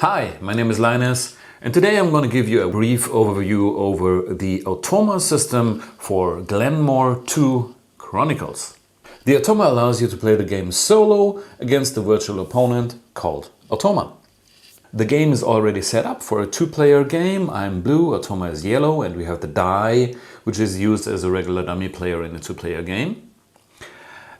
Hi, my name is Linus, and today I'm going to give you a brief overview over the Automa system for GlenMore2 Chonicles. The Automa allows you to play the game solo against a virtual opponent called Automa. The game is already set up for a two-player game. I'm blue, Automa is yellow, and we have the die, which is used as a regular dummy player in a two-player game.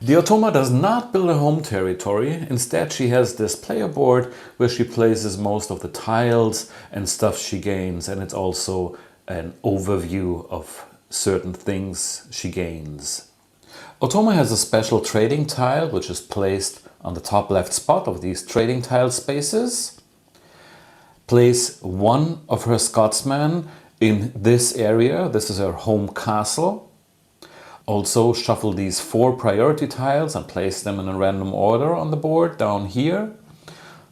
The Automa does not build a home territory. Instead, she has this player board where she places most of the tiles and stuff she gains, and it's also an overview of certain things she gains. Automa has a special trading tile which is placed on the top left spot of these trading tile spaces. Place one of her Scotsmen in this area. This is her home castle. Also shuffle these 4 priority tiles and place them in a random order on the board down here.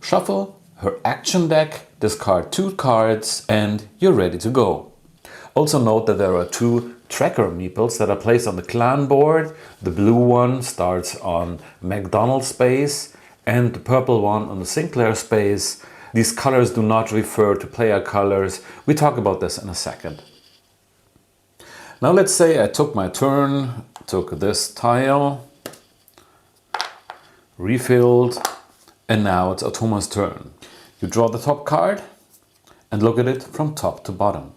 Shuffle her action deck, discard 2 cards, and you're ready to go. Also note that there are 2 tracker meeples that are placed on the clan board. The blue one starts on McDonald space and the purple one on the Sinclair space. These colors do not refer to player colors. We talk about this in a second. Now let's say I took my turn, took this tile, refilled, and now it's Automa's turn. You draw the top card and look at it from top to bottom.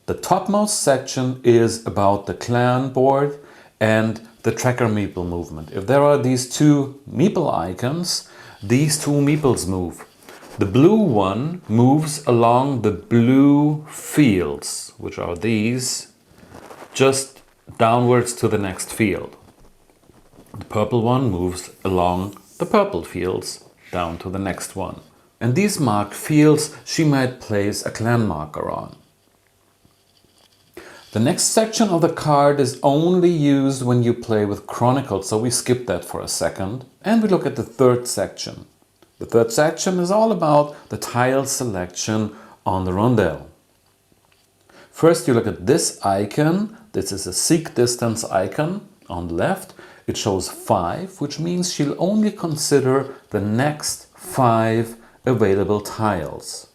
The topmost section is about the clan board and the tracker meeple movement. If there are these 2 meeple icons, these 2 meeples move. The blue one moves along the blue fields, which are these, just downwards to the next field. The purple one moves along the purple fields down to the next one. And these marked fields she might place a clan marker on. The next section of the card is only used when you play with Chonicles, so we skip that for a second. And we look at the third section. The third section is all about the tile selection on the rondel. First you look at this icon. This is a seek distance icon on the left. It shows 5, which means she'll only consider the next 5 available tiles.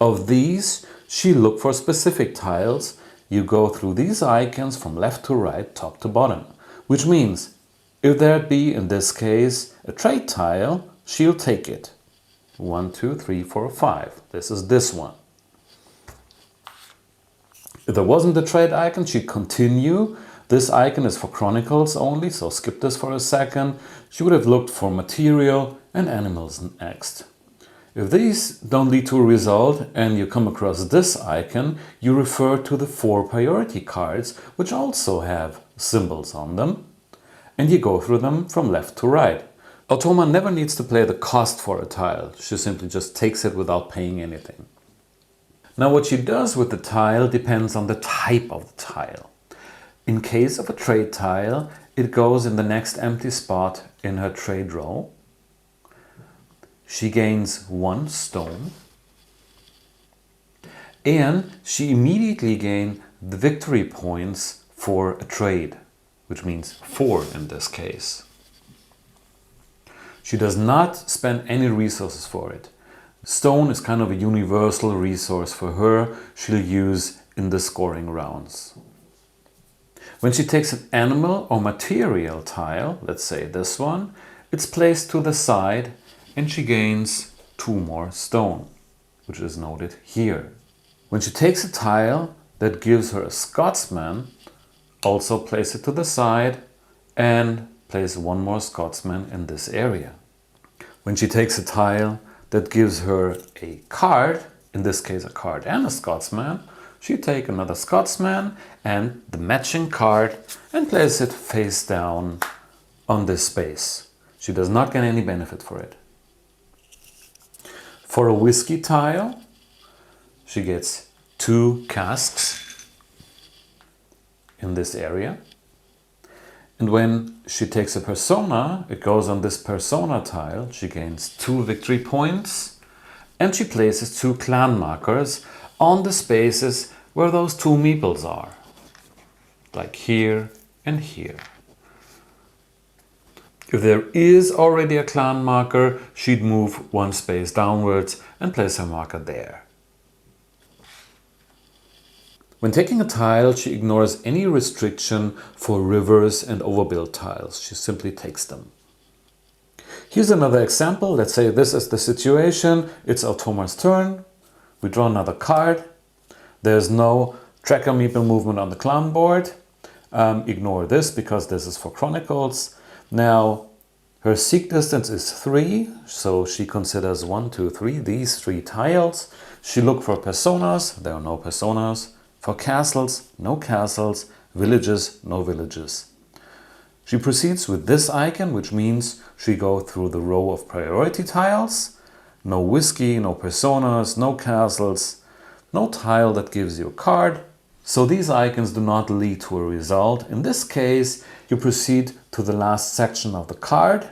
Of these, she'll look for specific tiles. You go through these icons from left to right, top to bottom, which means if there'd be, in this case, a trade tile, she'll take it. 1, 2, 3, 4, 5. This is this one. If there wasn't a trade icon, she'd continue. This icon is for Chonicles only, so skip this for a second. She would have looked for material and animals next. If these don't lead to a result and you come across this icon, you refer to the 4 priority cards, which also have symbols on them, and you go through them from left to right. Automa never needs to play the cost for a tile. She simply just takes it without paying anything. Now what she does with the tile depends on the type of the tile. In case of a trade tile, it goes in the next empty spot in her trade row. She gains 1 stone and she immediately gains the victory points for a trade, which means 4 in this case. She does not spend any resources for it. Stone is kind of a universal resource for her. She'll use in the scoring rounds. When she takes an animal or material tile, let's say this one, it's placed to the side and she gains 2 more stone, which is noted here. When she takes a tile that gives her a Scotsman, also place it to the side and place 1 more Scotsman in this area. When she takes a tile that gives her a card, in this case a card and a Scotsman, she take another Scotsman and the matching card and place it face down on this space. She does not get any benefit for it. For a whiskey tile, she gets 2 casks in this area. And when she takes a persona, it goes on this persona tile. She gains 2 victory points and she places 2 clan markers on the spaces where those 2 meeples are, like here and here. If there is already a clan marker, she'd move one space downwards and place her marker there. When taking a tile, she ignores any restriction for rivers and overbuild tiles. She simply takes them. Here's another example. Let's say this is the situation. It's Automa's turn. We draw another card. There's no tracker meeple movement on the clan board. Ignore this because this is for Chonicles. Now, her seek distance is 3, so she considers 1, 2, 3, these 3 tiles. She looks for personas. There are no personas. For castles, no castles. Villages, no villages. She proceeds with this icon, which means she goes through the row of priority tiles. No whiskey, no personas, no castles, no tile that gives you a card. So these icons do not lead to a result. In this case, you proceed to the last section of the card.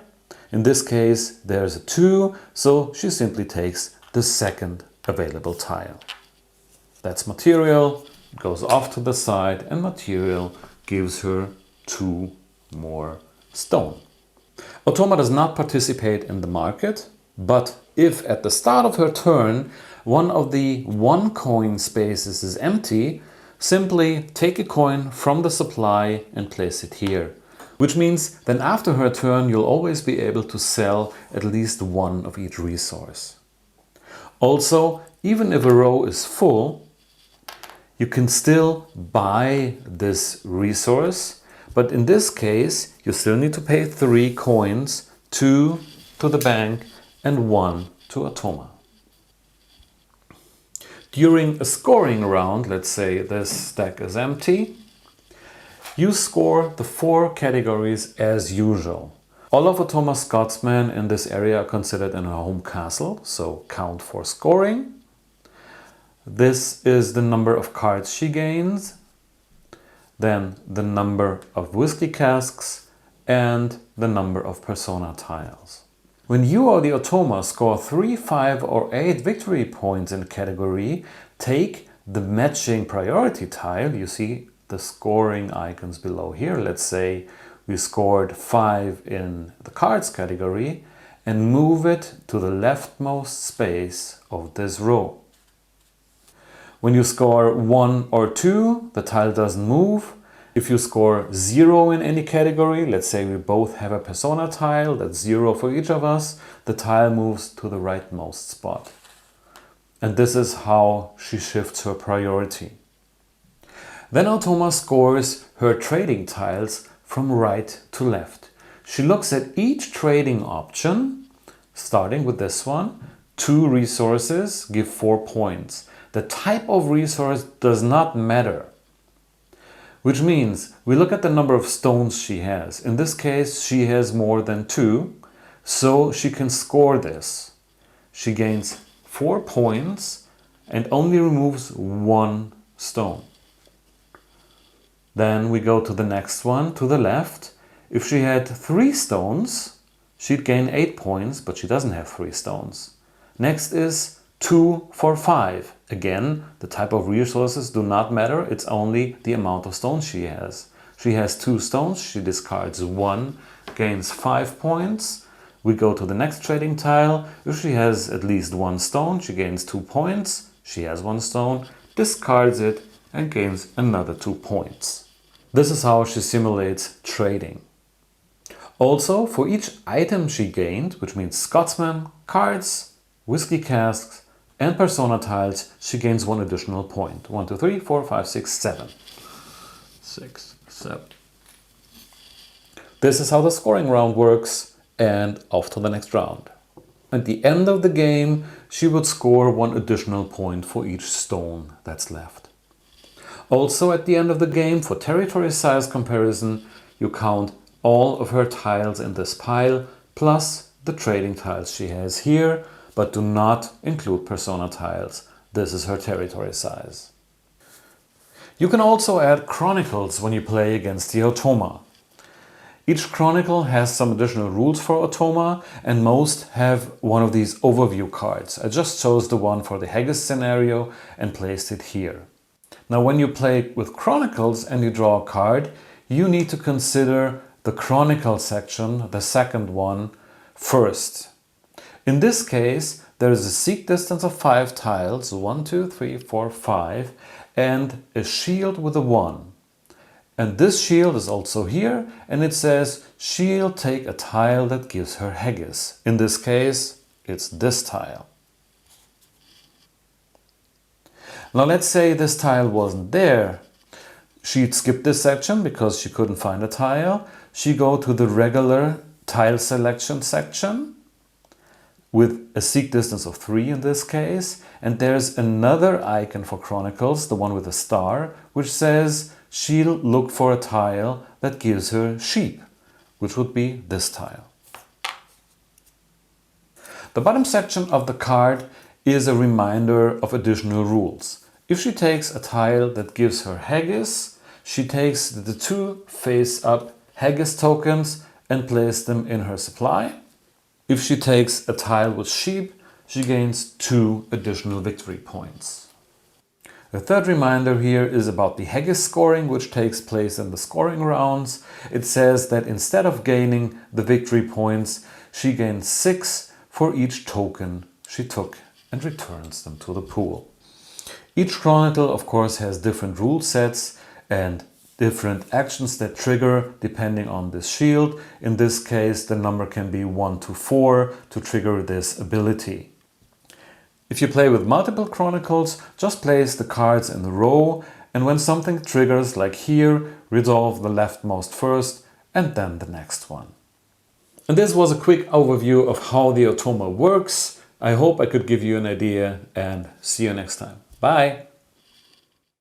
In this case, there's a 2, so she simply takes the second available tile. That's material, goes off to the side, and material gives her 2 more stone. Automa does not participate in the market, but if at the start of her turn one of the 1 coin spaces is empty, simply take a coin from the supply and place it here. Which means then after her turn you'll always be able to sell at least 1 of each resource. Also, even if a row is full, you can still buy this resource. But in this case, you still need to pay 3 coins, 2 to the bank and 1 to Automa. During a scoring round, let's say this stack is empty, you score the 4 categories as usual. All of Automa's Scotsmen in this area are considered in her home castle, so count for scoring. This is the number of cards she gains. Then the number of whiskey casks and the number of persona tiles. When you or the Automa score 3, 5 or 8 victory points in a category, take the matching priority tile. You see the scoring icons below here. Let's say we scored 5 in the cards category and move it to the leftmost space of this row. When you score 1 or 2, the tile doesn't move. If you score 0 in any category, let's say we both have a persona tile, that's 0 for each of us, the tile moves to the rightmost spot. And this is how she shifts her priority. Then Automa scores her trading tiles from right to left. She looks at each trading option, starting with this one. 2 resources give 4 points. The type of resource does not matter. Which means we look at the number of stones she has. In this case, she has more than 2, so she can score this. She gains 4 points and only removes 1 stone. Then we go to the next one, to the left. If she had 3 stones, she'd gain 8 points, but she doesn't have 3 stones. Next is 2 for 5. Again, the type of resources do not matter, it's only the amount of stones she has. She has 2 stones, she discards 1, gains 5 points. We go to the next trading tile. If she has at least 1 stone, she gains 2 points. She has 1 stone, discards it and gains another 2 points. This is how she simulates trading. Also, for each item she gained, which means Scotsman, cards, whiskey casks and persona tiles, she gains 1 additional point. 1, 2, 3, 4, 5, 6, 7. 6, 7. This is how the scoring round works, and off to the next round. At the end of the game, she would score 1 additional point for each stone that's left. Also at the end of the game, for territory size comparison, you count all of her tiles in this pile, plus the trading tiles she has here, but do not include persona tiles. This is her territory size. You can also add Chonicles when you play against the Automa. Each Chronicle has some additional rules for Automa, and most have one of these overview cards. I just chose the one for the Haggis scenario and placed it here. Now when you play with Chonicles and you draw a card, you need to consider the Chronicle section, the second one, first. In this case, there is a seek distance of 5 tiles, 1, 2, 3, 4, 5, and a shield with a 1. And this shield is also here, and it says she'll take a tile that gives her haggis. In this case, it's this tile. Now let's say this tile wasn't there. She'd skip this section because she couldn't find a tile. She'd go to the regular tile selection section with a seek distance of 3 in this case. And there's another icon for Chronicles, the one with a star, which says she'll look for a tile that gives her sheep, which would be this tile. The bottom section of the card is a reminder of additional rules. If she takes a tile that gives her haggis, she takes the 2 face-up haggis tokens and places them in her supply. If she takes a tile with sheep, she gains 2 additional victory points. The third reminder here is about the Haggis Scoring, which takes place in the scoring rounds. It says that instead of gaining the victory points, she gains 6 for each token she took and returns them to the pool. Each Chronicle, of course, has different rule sets and different actions that trigger depending on this shield. In this case, the number can be 1 to 4 to trigger this ability. If you play with multiple Chronicles, just place the cards in a row, and when something triggers, like here, resolve the leftmost first and then the next one. And this was a quick overview of how the Automa works. I hope I could give you an idea, and see you next time. Bye!